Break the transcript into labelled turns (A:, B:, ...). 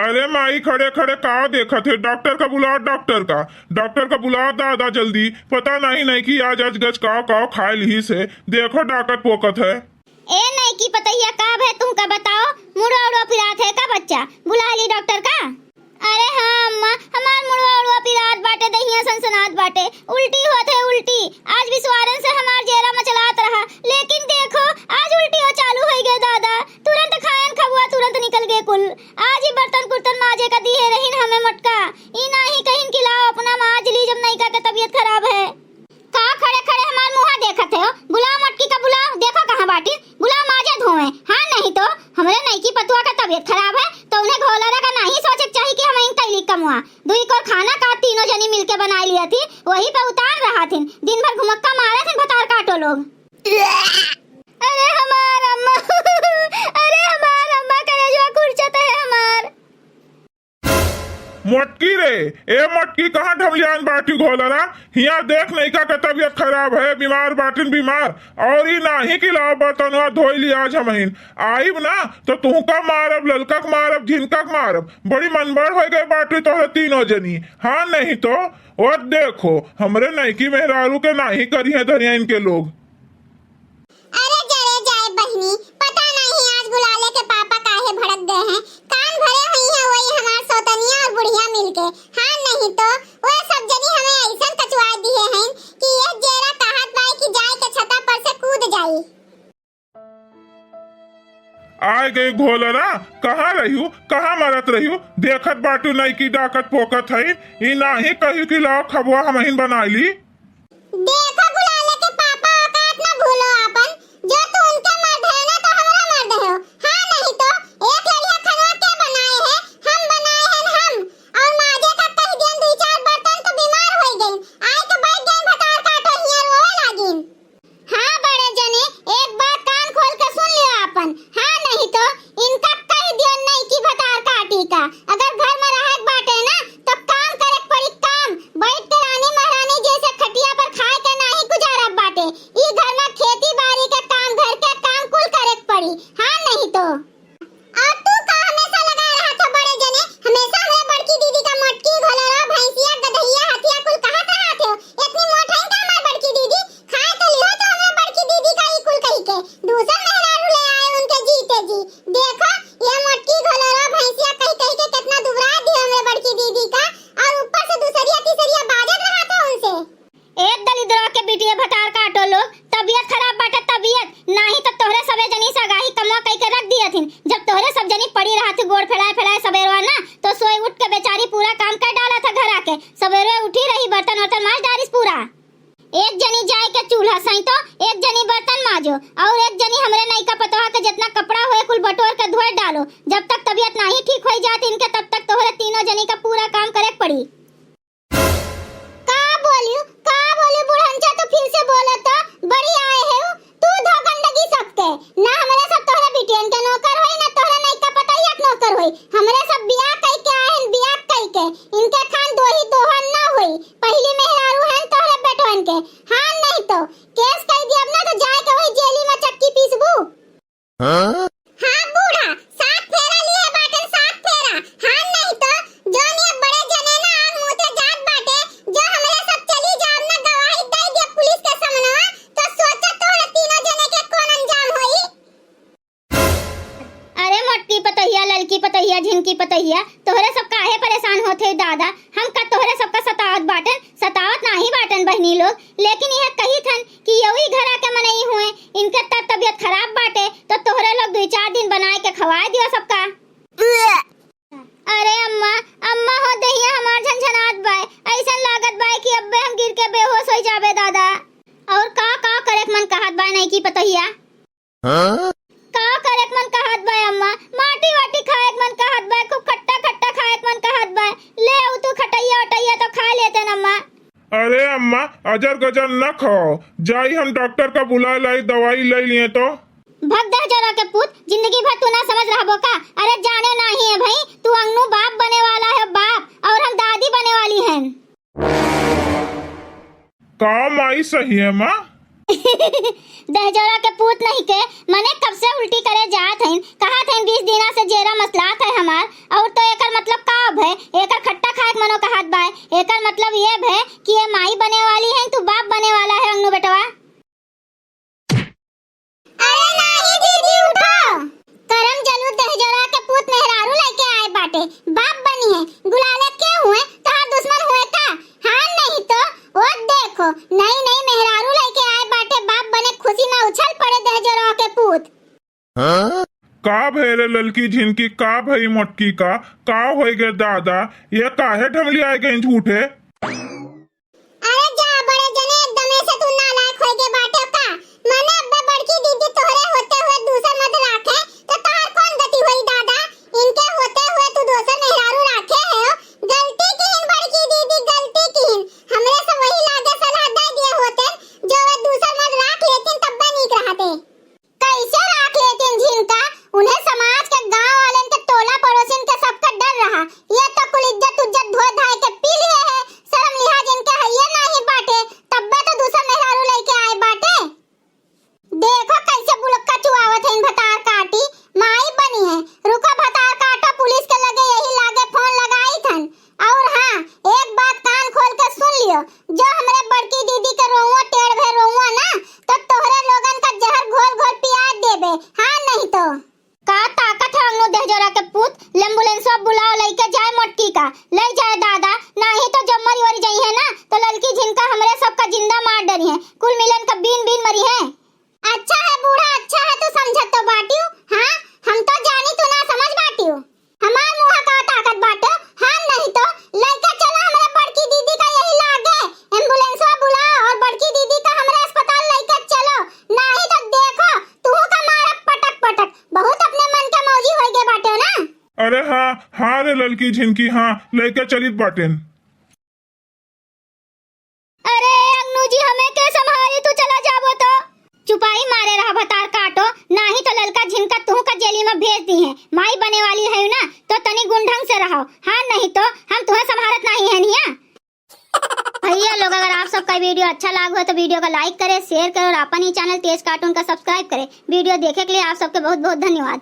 A: अरे माई खड़े खड़े का देखा थे। डॉक्टर का बुलाओ, डॉक्टर का बुलाओ दादा जल्दी। पता नहीं कि आज गज काव खाए ली से देखो डाकत पोकत है।
B: ए नहीं की पतैया का है तुमका बताओ। मुड़वा उड़वा पिरात है का बच्चा बुला ली डॉक्टर का। अरे हाँ अम्मा हमार मुड़वा उड़वा पिरात बाटे दहिया सनसनात बाटे उल्टी होत है उल्टी। आज विश्वारन से हमार जेरा मचलात रहा लेकिन देखो आज उल्टी हो चालू हो गए दादा। तुरंत खायन खबुआ तुरंत निकल गए कुल। आज ही बर्तन कुर्तन माजे का दिए रहीन हमें मटका। ई नहीं कहीं खिलाओ अपना माज ली जब नहीं का तबीयत खराब है। का खड़े खड़े हमार मुहा देखत है। बुलाओ मटकी का बुलाओ देखो कहाँ बाटी बुलाओ माजे धोए। हाँ नहीं तो हमरे नहीं की पतुआ का तबीयत खराब है तो उन्हें घोलरा का नहीं सोचे चाहिए कि हमें तैलीक कमुआ। दुई को खाना का तीनों जनी मिलके बना लिया थी वही पे उतार रहा थी। दिन भर घुमक्का मारे थे भतार काटो लोग। अरे हमार अम्मा अरे हमार अम्मा कलेजवा कुरचत है हमार।
A: मोटकी रे ए मोटकी कहाँ ढमलियान बाटी घोलरा। यहाँ देख नहीं का तबीयत खराब है बीमार बाटिन बीमार और ही नहीं खिलाओ बर्तनवा धोई लिया आज हमहिन। आईब ना तो तू का मारब ललकक मारब झिनकक मारब। बड़ी मनबड़ हो गए बाटी तो तीनों जनी। हाँ नहीं तो और देखो हमरे नहीं की मेहरारू के नहीं करी है धरिया इनके लोग।
B: अरे जरे जाए बहनी पता नहीं आज बुलाले के पापा काहे भड़क गए हैं। कान भरे हुई है वही हमार सौतनिया और बुढ़िया मिलके। हाँ नहीं तो वो सब जनी हमें ऐसा कचवा दिए हैं कि ये जेरा कहत बाई कि जाए के छता पर से कूद जाई।
A: आए गई घोलरा कहाँ रहियो कहाँ मरत रहियो। देखत बाटू नहीं की डाकत पोकत है। ई नाही कही कि लाओ खबुआ हमहिन बना ली।
B: देखो बुलाले के पापा औकात ना भूलो अपन। जो तू उनके मर्द है ना तो हमरा मर्द हो। हाँ नहीं तो एक लड़िया खनवा के बनाए हैं हम बनाए हैं हम। और माजे का कह दियन दो चार बर्तन तो बीमार हो गए। आए तो बैठ गए भतार काटो हियर रोए लागिन। हाँ बड़े जने एक बात कान खोल के सुन लियो अपन। हाँ नहीं तो इनका कह दियन नहीं की भतार काटी का। अगर घर में रहे बाटे ना तो काम करे पड़ी काम। बैठ के रानी महारानी जैसे खटिया पर खाए के नहीं गुजारा बाटे। ई घर में खेती बाड़ी के काम घर के काम कुल करे पड़ी। हाँ नहीं तो और तू का हमेशा लगा रहा था बड़े जने। हमेशा हमें बड़की दीदी का मटकी घोलरा भैंसिया गधैया हथिया कुल कहत रहा थे। इतनी मोटाई का हमार बड़की दीदी खाए तो लियो तो हमें बड़की दीदी का ही कुल कही के दूसरा मेहरारू ले आए उनके जीते जी। देखो ये मटकी घोलरा भैंसिया कही कही के कितना दुबरा दी हमें बड़की दीदी का और ऊपर से दूसरिया तीसरिया बाजत रहा था उनसे। एक दलिद्रा के बिटिया भतार काटो लोग तबीयत खराब बाटे तबीयत नहीं तो तोहरे सबे जनी सगाही कमवा कई के रख दिया थीन। जब तोहरे सब जनी पड़ी रहा थी गोड़ फैलाए फैलाए सवेरवा ना तो सोई उठ के बेचारी पूरा काम कर डाला था घर आके। सवेरे उठी रही बर्तन वर्तन माज डारिस पूरा। एक जनी जाए के चूल्हा सही तो एक जनी बर्तन माजो और एक जनी हमरे नहीं का पतवा के जितना कपड़ा होए कुल बटोर के धोए डालो। जब तक तबीयत नहीं ठीक हो जाती इनके तब तक तोहरे तीनों जनी का पूरा काम करे पड़ी। का बोलियो बुढ़ंचा तो फिर से बोले तो बड़ी आए है तू धो गंदगी सबके। ना हमरे सब तोहरे बिटियन के नौकर होई ना तोहरे नहीं का पतैया के नौकर होई। हमरे सब बियाह कई के आए हैं बियाह कई के इनके खान दो ही दोहन ना होई। पहली मेहरारू हैं तोहरे बेटवन के। हाँ नहीं तो केस कई दियब ना तो जाए के वही जेली में चक्की पीसबू। हाँ बूढ़ा सात फेरा लिए बाटन सात फेरा। हाँ नहीं तो जोन ये बड़े जने ना आग मुते जात बाटे जो हमरे सब चली जाब ना गवाही दे दे पुलिस के सामने तो सोचा तोहरे तीनों जने के कौन अंजाम होई। अरे मोटकी पतैया ललकी पतैया झिनकी पतैया तोहरे सब काहे परेशान होथे दादा। हम का तोहरे सब का सतावत नहीं बाटन बहनी लोग। लेकिन यह कही थन कि यही घर आके मनई हुए इनके तबीयत खराब बाटे तो तोहरे लोग 2-4 दिन बनाए के खवाए दियो सबका। अरे अम्मा हो दहिया हमार झनझनात बाय ऐसा लागत बाय कि अब्बे हम गिर के बेहोश हो जाबे दादा। और का करे मन कहत बाय नहीं की पतैया। का करे मन कहत बाय अम्मा माटी वाटी खाए मन कहत बाय खूब खट्टा खट्टा खाए मन कहत बाय। ले आउ तू खटैया वटैया तो खा लेते न अम्मा।
A: अरे अम्मा अजर गजर न खाओ जाई हम डॉक्टर का बुला लाई दवाई ले लिए तो।
B: भगदड़ जरा के पुत जिंदगी भर तू ना समझ रहा का। अरे जाने नहीं है भाई तू अंगनू बाप बने वाला है बाप और हम दादी बने वाली हैं।
A: काम आई सही है माँ।
B: दहजोरा के पूत नहीं के मने कब से उल्टी करे जात हैं। कहा थे 20 दिना से जेरा मसलात है हमार और तो एकर बाटे, बाप बनी है, गुलाले के हुए तहार दुश्मन हुए का? हाँ नहीं तो वो देखो नई नई मेहरारू लेके आए बाटे, बाप बने खुशी में उछल पड़े दहजरा के पूत।
A: का भैरे ललकी झिनकी, का भई मोटकी का होई गे दादा, ये काहे ढमली आए गए झूठे?
B: अरे जा बड़े जने एकदम से तू नालायक होई गे बाटे का। मने अब्बे बड़की दीदी तोहरे होते हुए दूसर मत राखे तो तार कौन गति होई दादा? इनके होते हुए तू दूसर मेहरारू राखे है हो। गलती कीन बड़की दीदी, गलती कीन। हमरे से वही लागे सलाह दे दिए होते जो वे दूसर मत राख लेतिन तब बे नीक रहते। कैसे राख लेतिन झिनका? उन्हें समाज के गांव वालन के टोला पड़ोसिन के सबका डर रहा। ये तो कुल इज्जत उज्जत धो धाय के पी लिए है, शर्म लिहाज इनके हइये नहीं बाटे, तब्बे तो दूसरा मेहरारू लेके आए बाटे। देखो कैसे बुलक्का चुआवत है इन भतार काटी, माई बनी है। रुको भतार काटो, पुलिस के लगे यही लागे फोन लगाई थन। और हाँ, एक बात कान खोल के सुन लियो, जो हमरे बड़की दीदी के रोउआ टेढ़ भे रोउआ ना तो तोहरे लोगन का जहर घोल घोल पिया देबे। हाँ नहीं तो का ताकत है अंगनो दहजरा के पूत? एम्बुलेंस बुलाओ, लेके जाए मोटकी का, ले जाए दादा, नहीं तो जब मरी वरी जाई है ना तो ललकी झिनका हमरे सबका जिंदा मार डरी है, कुल मिलन का बीन बीन मरी है। अच्छा है बूढ़ा, अच्छा है तू समझत तो बाटियो। हाँ हम तो जानी तू ना समझ बाटियो। हमार मुंह का ताकत बाटो। हाँ नहीं तो लेके चलो हमरे बड़की दीदी का यही लागे, एम्बुलेंस बुलाओ और बड़की दीदी का हमरे अस्पताल लेके चलो, नहीं तो देखो तू का मारा पटक पटक। बहुत अपने मन के मौजी होई गे बाटे ना।
A: अरे हाँ रे ललकी झिनकी, हाँ लेके चलित बाटेन।
B: अरे अंगनू जी हमें के संभाली, तू चला जाबो तो चुपाई मारे रहा भतार काटो, नहीं तो ललका झिनका तू का जेली में भेज दी है। माई बने वाली है ना तो तनी गुंढंग से रहो। हाँ नहीं तो हम तुम्हें संभालत नहीं है निया। भैया लोग अगर आप सबका वीडियो अच्छा लगा हो तो वीडियो को लाइक करें, शेयर करें और अपन ही चैनल तेज कार्टून का सब्सक्राइब करें। वीडियो देखने के लिए आप सबके बहुत बहुत धन्यवाद।